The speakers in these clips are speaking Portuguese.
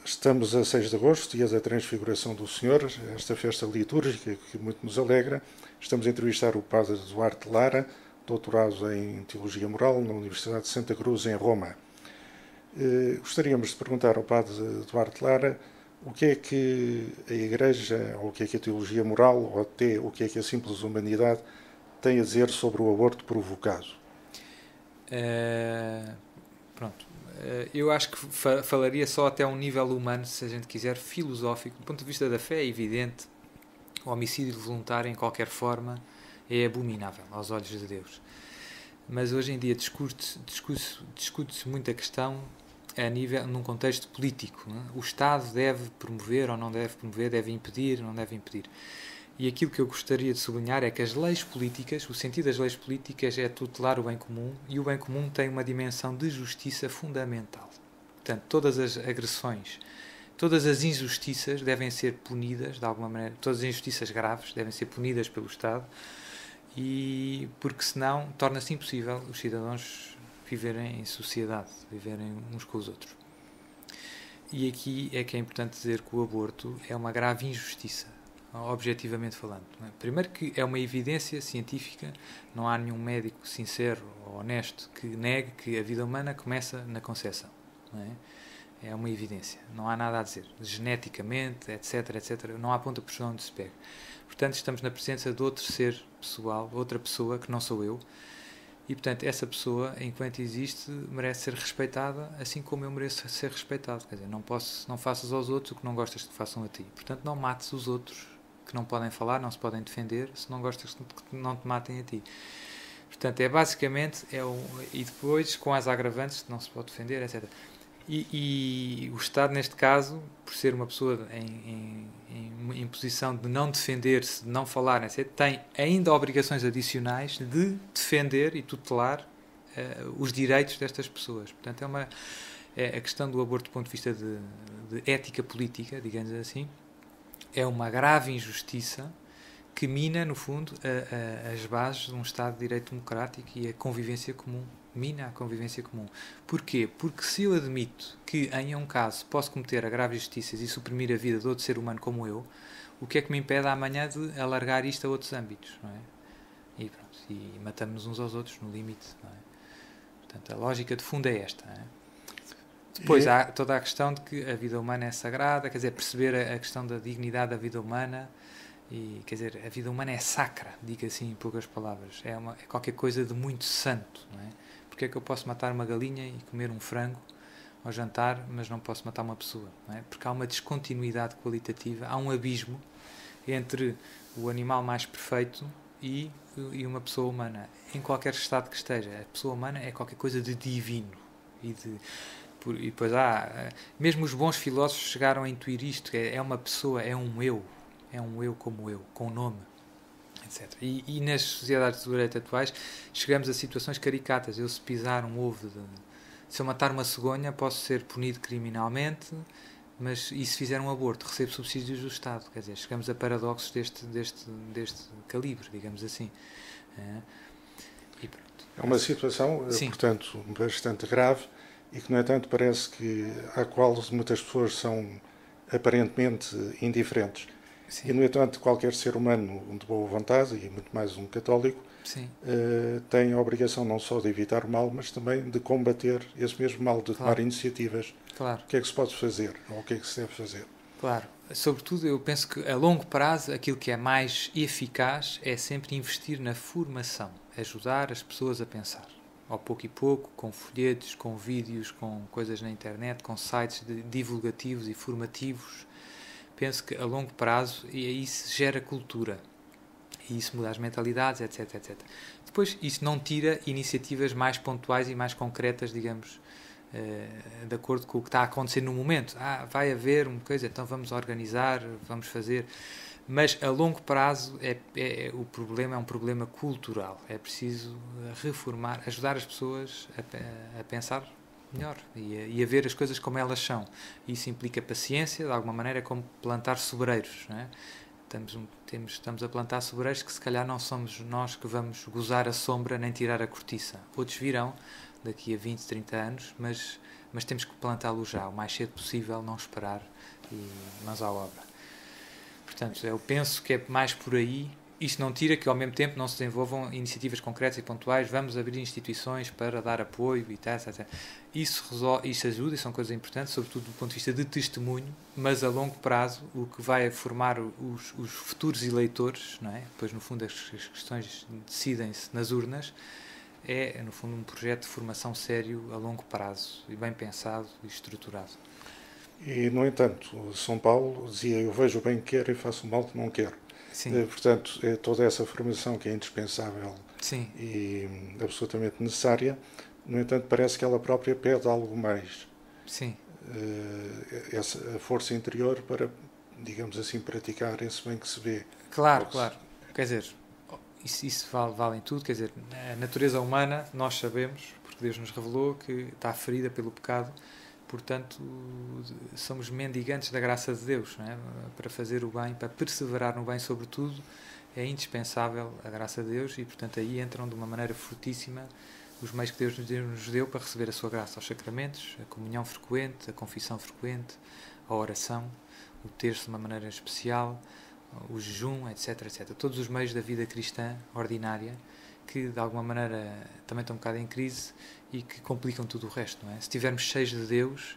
Estamos a 6 de agosto, dia da Transfiguração do Senhor, esta festa litúrgica que muito nos alegra. Estamos a entrevistar o Padre Duarte Lara, doutorado em Teologia Moral na Universidade de Santa Cruz, em Roma. Gostaríamos de perguntar ao Padre Duarte Lara o que é que a Igreja, ou o que é que a Teologia Moral, ou até o que é que a simples humanidade tem a dizer sobre o aborto provocado. Pronto. Eu acho que falaria só até um nível humano, se a gente quiser, filosófico. Do ponto de vista da fé, é evidente, o homicídio voluntário, em qualquer forma, é abominável aos olhos de Deus. Mas hoje em dia discute-se muito a questão num contexto político. Não é? O Estado deve promover ou não deve promover, deve impedir ou não deve impedir. E aquilo que eu gostaria de sublinhar é que as leis políticas, o sentido das leis políticas é tutelar o bem comum, e o bem comum tem uma dimensão de justiça fundamental. Portanto, todas as agressões, todas as injustiças devem ser punidas, de alguma maneira, todas as injustiças graves devem ser punidas pelo Estado, e porque senão torna-se impossível os cidadãos viverem em sociedade, viverem uns com os outros. E aqui é que é importante dizer que o aborto é uma grave injustiça, objetivamente falando. Não é? Primeiro que é uma evidência científica, não há nenhum médico sincero ou honesto que negue que a vida humana começa na concepção. Não é? É uma evidência, não há nada a dizer. Geneticamente, etc, etc, não há ponta por onde se pega. Portanto, estamos na presença de outro ser pessoal, outra pessoa que não sou eu, e, portanto, essa pessoa, enquanto existe, merece ser respeitada, assim como eu mereço ser respeitado. Quer dizer, não faças aos outros o que não gostas que façam a ti. Portanto, não mates os outros que não podem falar, não se podem defender, se não gostas que não te matem a ti. Portanto, é basicamente, e depois, com as agravantes, não se pode defender, etc. E o Estado, neste caso, por ser uma pessoa em posição de não defender-se, de não falar, etc., tem ainda obrigações adicionais de defender e tutelar os direitos destas pessoas. Portanto, a questão do aborto do ponto de vista de ética política, digamos assim, é uma grave injustiça que mina, no fundo, as bases de um Estado de Direito Democrático e a convivência comum. Mina a convivência comum. Porquê? Porque se eu admito que, em um caso, posso cometer a graves injustiças e suprimir a vida de outro ser humano como eu, o que é que me impede amanhã de alargar isto a outros âmbitos? Não é? E pronto, e matamos uns aos outros no limite. Não é? Portanto, a lógica de fundo é esta. Não é? Depois há toda a questão de que a vida humana é sagrada, quer dizer, perceber a questão da dignidade da vida humana. E, quer dizer, a vida humana é sacra, diga assim em poucas palavras. É qualquer coisa de muito santo, não é? Porque é que eu posso matar uma galinha e comer um frango ao jantar, mas não posso matar uma pessoa? Não é? Porque há uma descontinuidade qualitativa, há um abismo entre o animal mais perfeito e uma pessoa humana. Em qualquer estado que esteja, a pessoa humana é qualquer coisa de divino. E depois mesmo os bons filósofos chegaram a intuir isto, é uma pessoa, é um eu como eu, com nome, etc. E nas sociedades de direito atuais chegamos a situações caricatas. Eu, se pisar um ovo, se eu matar uma cegonha, posso ser punido criminalmente, mas e se fizer um aborto, recebo subsídios do Estado. Quer dizer, chegamos a paradoxos deste calibre, digamos assim. E pronto. É uma situação, portanto, bastante grave e que, no entanto, parece que à qual muitas pessoas são aparentemente indiferentes. Sim. E, no entanto, qualquer ser humano de boa vontade, e muito mais um católico, tem a obrigação não só de evitar o mal, mas também de combater esse mesmo mal, de tomar iniciativas. Claro. O que é que se pode fazer, ou o que é que se deve fazer? Claro. Sobretudo, eu penso que, a longo prazo, aquilo que é mais eficaz é sempre investir na formação, ajudar as pessoas a pensar. Ao pouco e pouco, com folhetos, com vídeos, com coisas na internet, com sites divulgativos e formativos. Penso que a longo prazo, e aí se gera cultura, e isso muda as mentalidades, etc, etc. Depois, isso não tira iniciativas mais pontuais e mais concretas, digamos, de acordo com o que está a acontecer no momento. Vai haver uma coisa, então vamos organizar, vamos fazer. Mas a longo prazo o problema é um problema cultural. É preciso reformar, ajudar as pessoas a pensar melhor e a ver as coisas como elas são. Isso implica paciência, de alguma maneira, como plantar sobreiros, não é? Estamos a plantar sobreiros que se calhar não somos nós que vamos gozar a sombra nem tirar a cortiça. Outros virão daqui a 20, 30 anos, mas mas temos que plantá-lo já, o mais cedo possível, não esperar, e mãos à obra. Portanto, eu penso que é mais por aí. Isto não tira que, ao mesmo tempo, não se desenvolvam iniciativas concretas e pontuais. Vamos abrir instituições para dar apoio e tal, etc. Isso ajuda e são coisas importantes, sobretudo do ponto de vista de testemunho, mas a longo prazo o que vai formar os futuros eleitores, não é? Depois, no fundo, as questões decidem-se nas urnas, é, no fundo, um projeto de formação sério a longo prazo e bem pensado e estruturado. E, no entanto, São Paulo dizia: eu vejo o bem que quero e faço o mal que não quero. Portanto, é toda essa formação que é indispensável Sim. e absolutamente necessária. No entanto, parece que ela própria pede algo mais. Sim. A força interior para, digamos assim, praticar esse bem que se vê. Claro. Quer dizer, isso vale em tudo. Quer dizer, a natureza humana, nós sabemos, porque Deus nos revelou, que está ferida pelo pecado. Portanto, somos mendigantes da graça de Deus, não é? Para fazer o bem, para perseverar no bem, sobretudo, é indispensável a graça de Deus e, portanto, aí entram de uma maneira fortíssima os meios que Deus nos deu para receber a sua graça, os sacramentos, a comunhão frequente, a confissão frequente, a oração, o terço de uma maneira especial, o jejum, etc, etc. Todos os meios da vida cristã ordinária que, de alguma maneira, também estão um bocado em crise e que complicam tudo o resto, não é? Se estivermos cheios de Deus,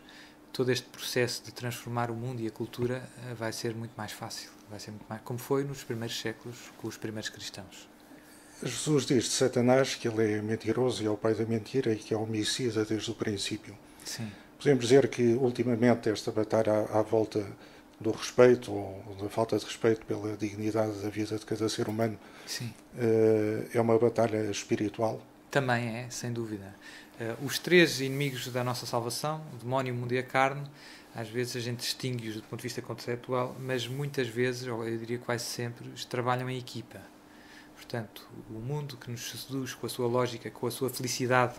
todo este processo de transformar o mundo e a cultura vai ser muito mais fácil, vai ser muito mais, como foi nos primeiros séculos com os primeiros cristãos. Jesus diz de Satanás que ele é mentiroso e é o pai da mentira e que é homicida desde o princípio. Sim. Podemos dizer que, ultimamente, esta batalha à volta do respeito ou da falta de respeito pela dignidade da vida de cada ser humano, sim, é uma batalha espiritual? Também é, sem dúvida. Os três inimigos da nossa salvação, o demónio, o mundo e a carne, às vezes a gente distingue-os do ponto de vista conceitual, mas muitas vezes, ou eu diria quase sempre, trabalham em equipa. Portanto, o mundo que nos seduz com a sua lógica, com a sua felicidade,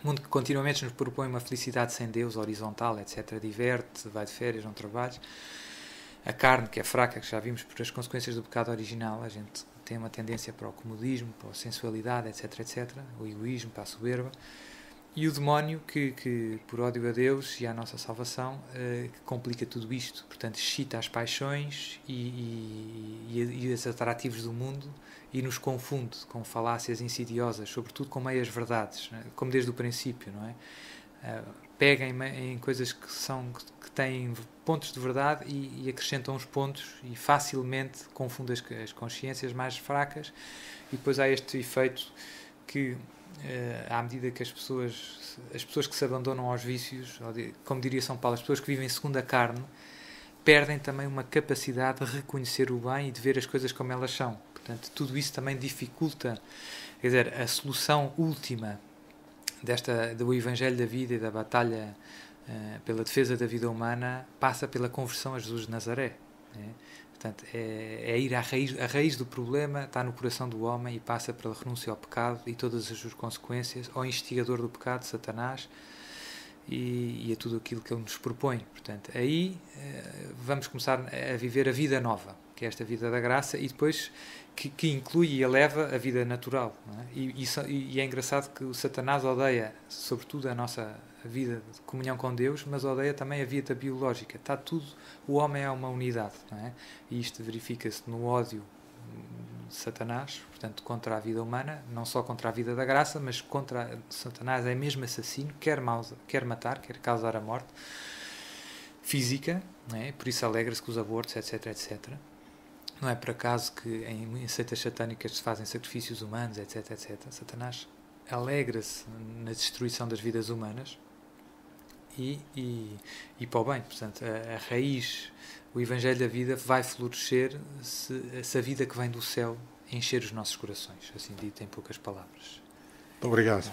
o mundo que continuamente nos propõe uma felicidade sem Deus, horizontal, etc., diverte, vai de férias, não trabalha. A carne, que é fraca, que já vimos por as consequências do pecado original, a gente tem uma tendência para o comodismo, para a sensualidade, etc., etc., o egoísmo, para a soberba. E o demónio, que por ódio a Deus e à nossa salvação, que complica tudo isto. Portanto, excita as paixões e os atrativos do mundo e nos confunde com falácias insidiosas, sobretudo com meias verdades, né? Como desde o princípio, não é? Pega em coisas que têm pontos de verdade e acrescentam os pontos e facilmente confunde as consciências mais fracas, e depois há este efeito que, à medida que as pessoas que se abandonam aos vícios, como diria São Paulo, as pessoas que vivem segundo a carne, perdem também uma capacidade de reconhecer o bem e de ver as coisas como elas são. Portanto, tudo isso também dificulta, quer dizer, a solução última do Evangelho da vida e da batalha pela defesa da vida humana passa pela conversão a Jesus de Nazaré. Portanto, é ir à raiz do problema, está no coração do homem e passa pela renúncia ao pecado e todas as suas consequências, ao instigador do pecado, Satanás, e a tudo aquilo que ele nos propõe. Portanto, aí vamos começar a viver a vida nova, que é esta vida da graça, e depois que inclui e eleva a vida natural. Não é? E é engraçado que o Satanás odeia, sobretudo, a nossa vida de comunhão com Deus, mas odeia também a vida biológica. Está tudo, o homem é uma unidade, não é? E isto verifica-se no ódio de Satanás, portanto, contra a vida humana, não só contra a vida da graça, mas contra Satanás. É mesmo assassino, quer matar, quer causar a morte física, não é? Por isso alegra-se com os abortos, etc, etc. Não é por acaso que em seitas satânicas se fazem sacrifícios humanos, etc, etc. Satanás alegra-se na destruição das vidas humanas e para o bem. Portanto, a raiz, o Evangelho da vida vai florescer se a vida que vem do céu encher os nossos corações, assim dito em poucas palavras. Muito obrigado.